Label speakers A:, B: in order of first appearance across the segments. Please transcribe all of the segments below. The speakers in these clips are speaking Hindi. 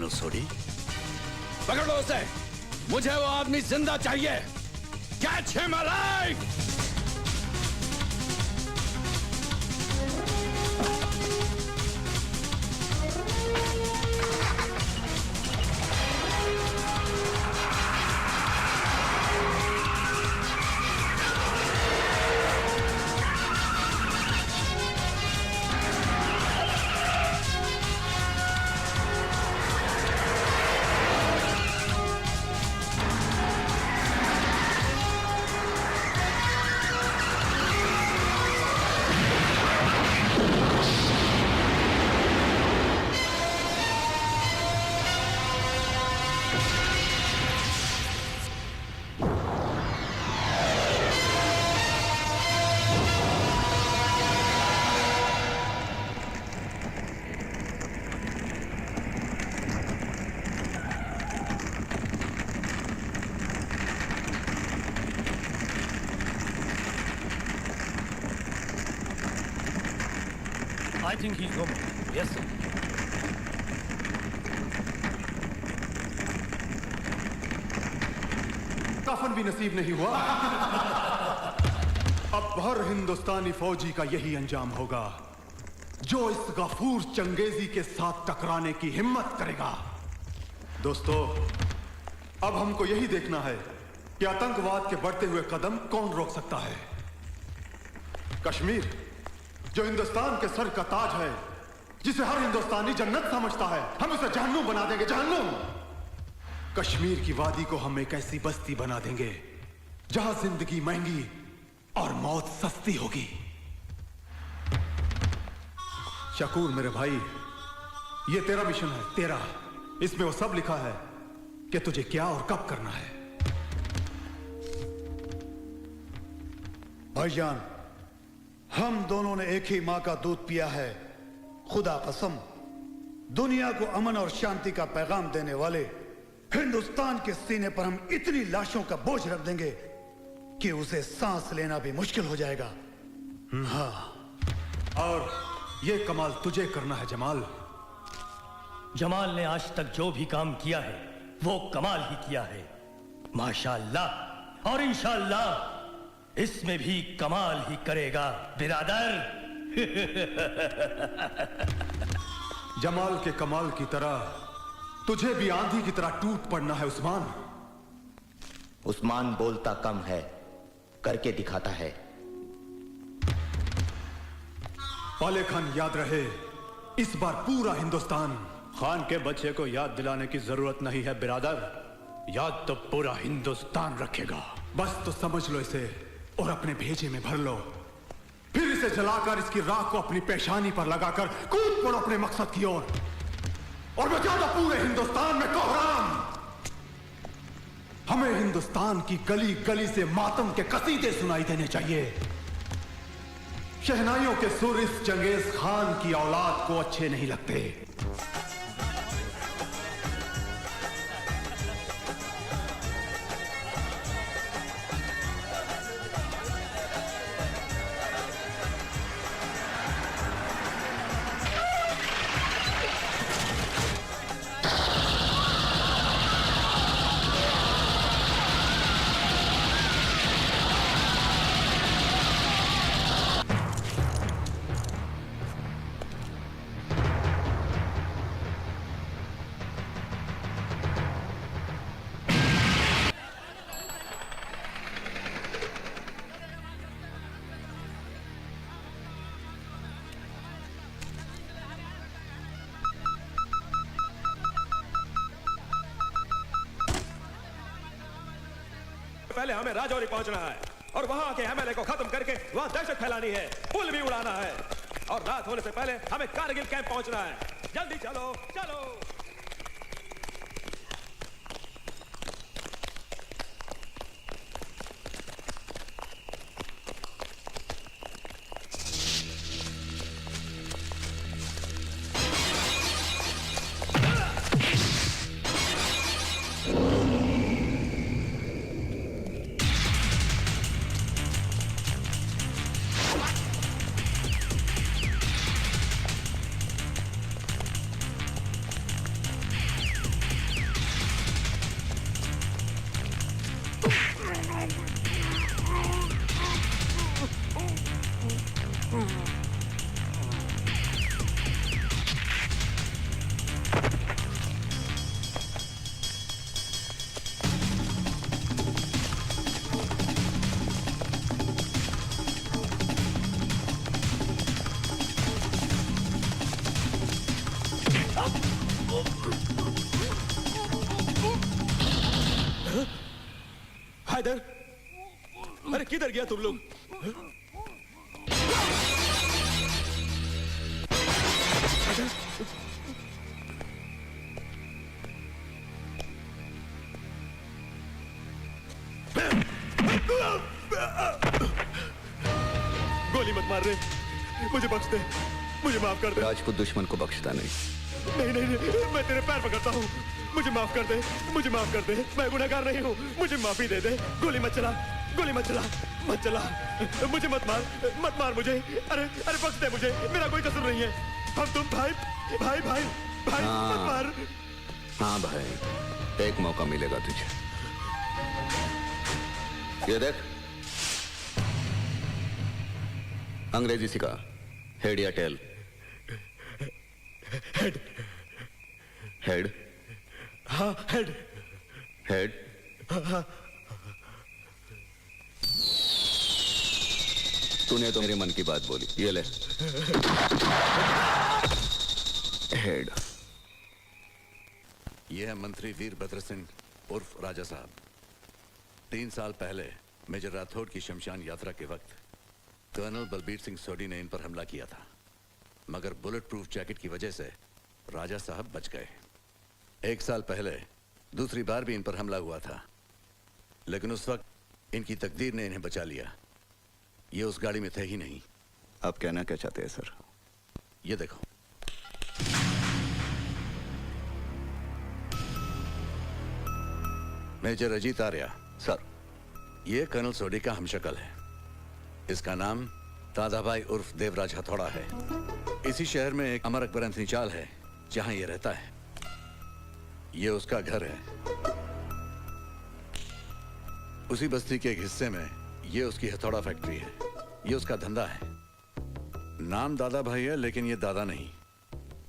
A: मनूसोरी।
B: पकड़ लो उसे, मुझे वो आदमी जिंदा चाहिए। Catch him alive.
C: I think he's home. Yes, sir.
D: कफन भी नसीब नहीं हुआ। अब हर हिंदुस्तानी फौजी का यही अंजाम होगा जो इस गफूर चंगेजी के साथ टकराने की हिम्मत करेगा। दोस्तों, अब हमको यही देखना है कि आतंकवाद के बढ़ते हुए कदम कौन रोक सकता है। कश्मीर जो हिंदुस्तान के सर का ताज है, जिसे हर हिंदुस्तानी जन्नत समझता है, हम उसे जहन्नुम बना देंगे। जहन्नुम। कश्मीर की वादी को हम एक ऐसी बस्ती बना देंगे जहां जिंदगी महंगी और मौत सस्ती होगी। शकूर मेरे भाई, ये तेरा मिशन है, तेरा। इसमें वो सब लिखा है कि तुझे क्या और कब करना है।
E: भाईजान, हम दोनों ने एक ही मां का दूध पिया है। खुदा कसम, दुनिया को अमन और शांति का पैगाम देने वाले हिंदुस्तान के सीने पर हम इतनी लाशों का बोझ रख देंगे कि उसे सांस लेना भी मुश्किल हो जाएगा।
D: हाँ, और ये कमाल तुझे करना है जमाल।
C: जमाल ने आज तक जो भी काम किया है वो कमाल ही किया है। माशाअल्लाह और इंशाअल्लाह इसमें भी कमाल ही करेगा बिरादर।
D: जमाल के कमाल की तरह तुझे भी आंधी की तरह टूट पड़ना है उस्मान।
F: उस्मान बोलता कम है, करके दिखाता है।
D: पाले खान, याद रहे, इस बार पूरा हिंदुस्तान।
A: खान के बच्चे को याद दिलाने की जरूरत नहीं है बिरादर, याद तो पूरा हिंदुस्तान रखेगा।
D: बस तो समझ लो इसे और अपने भेजे में भर लो। फिर इसे जलाकर इसकी राख को अपनी पेशानी पर लगाकर कूद पड़ो अपने मकसद की ओर और बचा दो पूरे हिंदुस्तान में कोहराम। हमें हिंदुस्तान की गली गली से मातम के कसीदे सुनाई देने चाहिए। शहनाइयों के सुर इस चंगेज खान की औलाद को अच्छे नहीं लगते।
B: पहले हमें राजौरी पहुंचना है और वहां के एमएलए को खत्म करके वहां दहशत फैलानी है, पुल भी उड़ाना है और रात होने से पहले हमें कारगिल कैंप पहुंचना है। जल्दी चलो चलो। हैदर, अरे किधर गया तुम लोग? गोली मत मार रे, मुझे बख्श दे, मुझे माफ कर दे।
G: राजपूत दुश्मन को बख्शता नहीं।
B: नहीं नहीं नहीं, मैं तेरे पैर पकड़ता हूँ, मुझे माफ कर दे, मुझे माफ कर दे, मैं गुनहगार नहीं हूँ, मुझे माफी दे दे। गोली मत चला, गोली मत चला, मत चला, मुझे मत मार मुझे। अरे अरे बख्श दे मुझे, मेरा कोई कसूर नहीं है। हम तुम भाई भाई भाई भाई, मत मार।
G: हाँ भाई, एक मौका मिलेगा तुझे। ये देख, अंग्रेजी सिखा, हेड या टेल?
B: हेड।
G: हेड?
B: हाँ हेड।
G: हेड? तूने तो मेरे मन की बात बोली, ये ले। हेड।
H: यह है मंत्री वीरभद्र सिंह उर्फ राजा साहब। 3 साल पहले मेजर राठौड़ की शमशान यात्रा के वक्त कर्नल बलबीर सिंह सोडी ने इन पर हमला किया था, मगर बुलेट प्रूफ जैकेट की वजह से राजा साहब बच गए। 1 साल पहले दूसरी बार भी इन पर हमला हुआ था, लेकिन उस वक्त इनकी तकदीर ने इन्हें बचा लिया। ये उस गाड़ी में थे ही नहीं।
G: आप कहना क्या चाहते हैं सर?
H: ये देखो, मेजर अजीत आर्या।
G: सर,
H: ये कर्नल सोडी का हमशक्ल है। इसका नाम दादाभाई उर्फ देवराज हथौड़ा है। इसी शहर में एक अमर अकबर एंथनी चाल है, जहां ये रहता है। ये उसका घर है। उसी बस्ती के एक हिस्से में ये उसकी हथौड़ा फैक्ट्री है। ये उसका धंधा है। नाम दादा भाई है, लेकिन ये दादा नहीं।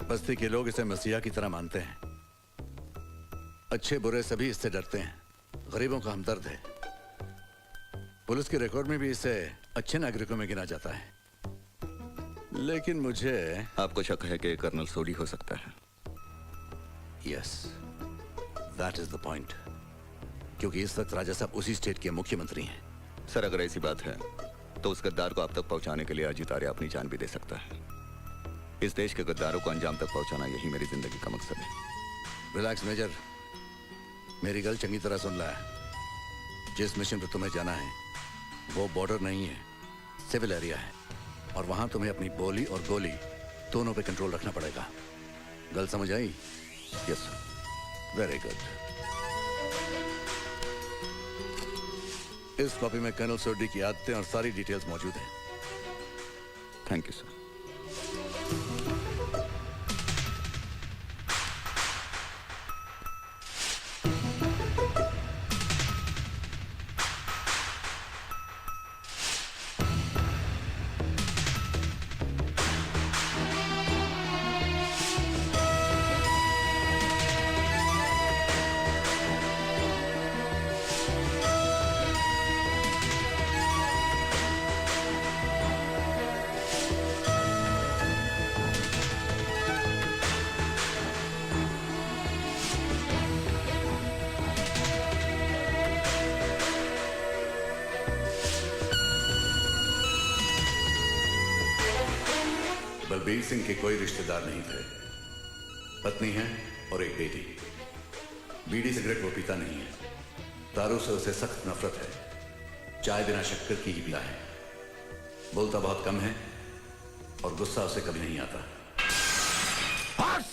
H: बस्ती के लोग इसे मसीहा की तरह मानते हैं। अच्छे बुरे सभी इससे डरते हैं। गरीबों का हमदर्द है। पुलिस के रिकॉर्ड में भी इसे अच्छे नागरिकों में गिना जाता है। लेकिन मुझे
G: आपको शक है कि कर्नल सोडी हो सकता है?
H: Yes, that is the point. क्योंकि इस वक्त राजा साहब उसी स्टेट के मुख्यमंत्री हैं।
G: सर, अगर ऐसी बात है तो उस गद्दार को आप तक पहुंचाने के लिए अजीत आर्या अपनी जान भी दे सकता है। इस देश के गद्दारों को अंजाम तक पहुंचाना यही मेरी जिंदगी का मकसद है।
H: रिलैक्स मेजर, मेरी गल चंगी तरह सुन ला। जिस मिशन पर तुम्हें जाना है वो बॉर्डर नहीं है, सिविल एरिया है, और वहां तुम्हें अपनी बोली और गोली दोनों पे कंट्रोल रखना पड़ेगा। गल समझ आई?
G: Yes sir.
H: Very good. इस कॉपी में कर्नल सोडी की आदतें और सारी डिटेल्स मौजूद हैं।
G: Thank you sir.
H: Balbir Singh के कोई रिश्तेदार नहीं थे। पत्नी है और एक बेटी। बीड़ी सिगरेट वो पीता नहीं है। दारू से उसे सख्त नफरत है। चाय बिना शक्कर की ही पीता है। बोलता बहुत कम है और गुस्सा उसे कभी नहीं आता।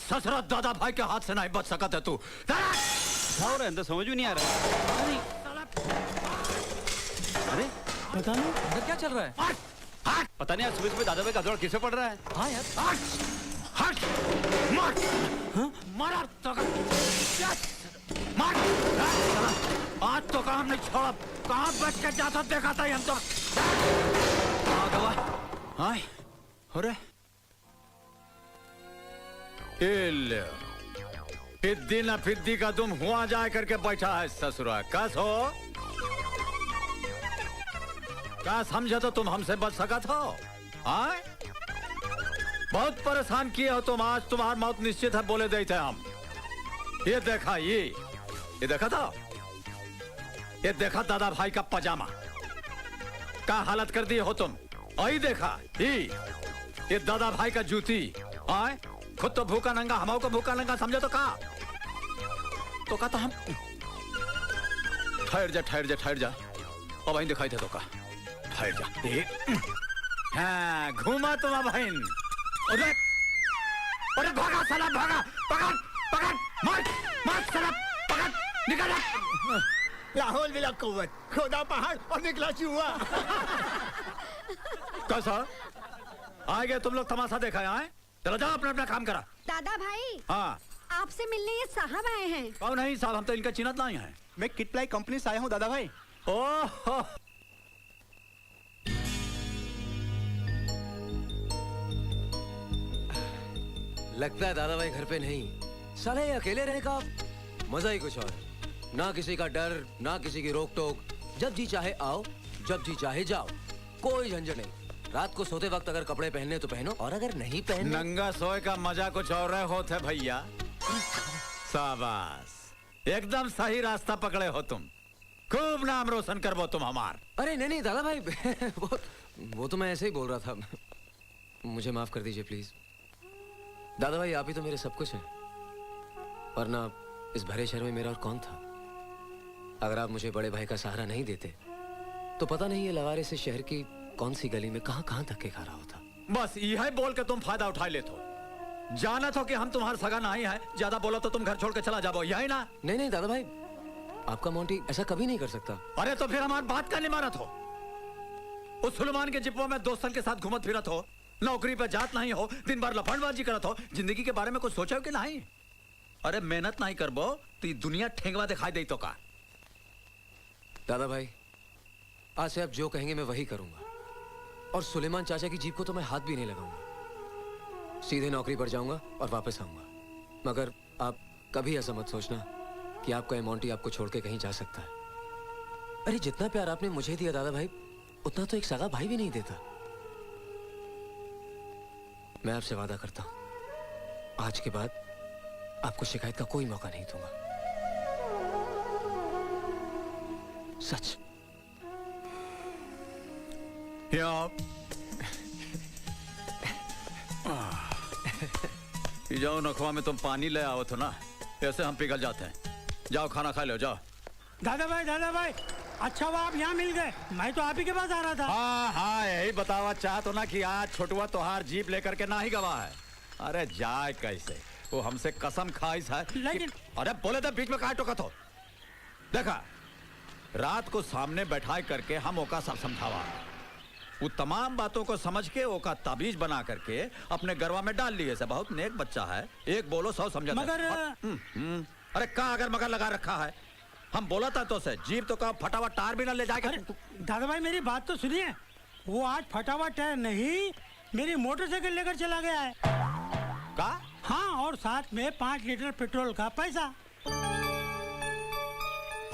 C: ससुरा दादा भाई के हाथ से नहीं बच सका था तू।
I: हो रहा है तो समझ में नहीं आ रहा। अरे
C: पता नहीं अंदर क्या चल रहा है।
I: पता नहीं, आज सुबह सुबह दादा भाई का जोड़ किसे पड़ रहा है।
C: हाँ यार, हट मार। हाँ? मारा तो मार। आज तो काम नहीं छोड़ा। कहाँ बच के जाता देखा था हम तो। हाँ हो रहे फिद्दी ना फिद्दी का तुम हुआ जाए करके बैठा है ससुरा। कस हो क्या समझे तो तुम हमसे बच सका था। आए? बहुत परेशान किए हो तुम। आज तुम्हारी मौत निश्चित है बोले देते हम। ये देखा, ये देखा था। ये देखा दादा भाई का पजामा, क्या हालत कर दी हो तुम? आई देखा ही ये दादा भाई का जूती, आए खुद तो भूखा नंगा, हमाओ को भूखा नंगा समझो तो कहा तो हम ठहर जा और वहीं दिखाई दे तो का ठहर जा। हाँ घूमा तुम बहन उधर, अरे भागा साला भागा, पकड़ मार साला पकड़, निकल
J: लाहौल बिला कुव्वत, खोदा पहाड़ और निकला चूहा।
C: कैसा आ गए तुम लोग? तमाशा देखा है? चलो जाओ अपना काम करा।
K: दादा भाई,
C: हाँ
K: आपसे मिलने ये साहब आए हैं।
C: कौन नहीं साहब, हम तो इनका चिन्हत नहीं है।
J: मैं किटप्लाई कंपनी से आया हूँ दादा भाई।
C: ओह
L: लगता है दादा भाई घर पे नहीं, साले अकेले रहेगा, मजा ही कुछ और है। ना किसी का डर, ना किसी की रोक टोक, जब जी चाहे आओ, जब जी चाहे जाओ, कोई झंझट नहीं। रात को सोते वक्त अगर कपड़े पहनने तो पहनो, और अगर नहीं पहनने
C: नंगा सोए का मजा कुछ और होता है भैया। शाबाश, एकदम सही रास्ता पकड़े हो तुम, खूब नाम रोशन करवो तुम हमार।
L: अरे नहीं दादा भाई वो तो मैं ऐसे ही बोल रहा था, मुझे माफ कर दीजिए प्लीज। दादा भाई आप ही तो मेरे सब कुछ हैं, वरना इस भरे शहर में मेरा और कौन था। अगर आप मुझे बड़े भाई का सहारा नहीं देते तो पता नहीं ये लवारे से शहर की कौन सी गली में कहां धक्के खा रहा होता।
C: बस यही बोल के तुम फायदा उठा लेते हो। जाना तो कि हम तुम्हारा सगा नहीं है, ज्यादा बोलो तो तुम घर छोड़ के चला जाओ, यही ना?
L: नहीं दादा भाई, आपका मोंटी ऐसा कभी नहीं कर सकता।
C: अरे तो फिर हमारी बात का नहीं मानत हो? उस सुलेमान के जिप्पो में दोस्तन के साथ घूमत फिरत हो, नौकरी पे जात नहीं हो, दिन भर लफड़बाजी करत हो, जिंदगी के बारे में कुछ सोचा हो कि नहीं? अरे मेहनत नहीं करबो तो ये दुनिया ठेंगवा दिखाई दे तो का?
L: दादा भाई आज से आप जो कहेंगे मैं वही करूंगा, और सुलेमान चाचा की जीप को तो मैं हाथ भी नहीं लगाऊंगा। सीधे नौकरी पर जाऊंगा और वापस आऊंगा। मगर आप कभी ऐसा मत सोचना कि आपका मोंटी आपको छोड़ के कहीं जा सकता है। अरे जितना प्यार आपने मुझे दिया दादा भाई, उतना तो एक सगा भाई भी नहीं देता। मैं आपसे वादा करता हूं, आज के बाद आपको शिकायत का कोई मौका नहीं दूंगा। सच।
C: जाओ नखवा में तुम पानी ले आओ तो ना, ऐसे हम पिघल जाते हैं। जाओ खाना खा लो, जाओ।
J: दादा भाई, अच्छा वो आप यहाँ मिल गए, मैं तो आप ही के पास आ रहा था।
C: हाँ यही बतावा चाह तो ना कि आज छोटुआ तोहार जीप लेकर के ना ही गवा है। अरे जाए कैसे, वो हमसे कसम खाइस है
J: लेकिन
C: अरे बोले तो बीच में कहा टोकत हो? देखा रात को सामने बैठाए करके हम ओका सब समझावा, वो तमाम बातों को समझ के ओका ताबीज बना करके अपने गरवा में डाल लिए से। बहुत नेक बच्चा है, एक बोलो सौ समझा।
J: मगर
C: अरे कहा अगर मगर लगा रखा है, हम बोला था तो से जीप तो का फटा हुआ टायर भी ना ले जाएगा।
J: दादा भाई मेरी बात तो सुनिए, वो आज फटा हुआ टायर नहीं मेरी मोटरसाइकिल लेकर चला गया है।
C: का?
J: हाँ, और साथ में 5 लीटर पेट्रोल का पैसा।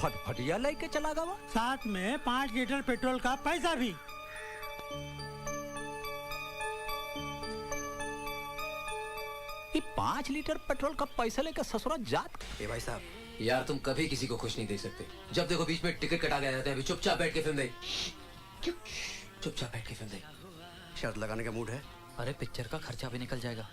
C: फटिया लेके चला गया?
J: साथ में 5 लीटर पेट्रोल का पैसा भी।
C: ये 5 लीटर पेट्रोल का पैसा लेकर ससुरा जात।
L: ए भाई साहब, यार तुम कभी किसी को खुश नहीं देख सकते। जब देखो बीच में टिकट कटा के जाते हैं। अभी चुपचाप बैठ के फिल्म देख, चुपचाप बैठ के फिल्म देख।
F: शर्त लगाने का मूड है?
I: अरे पिक्चर का खर्चा भी निकल जाएगा।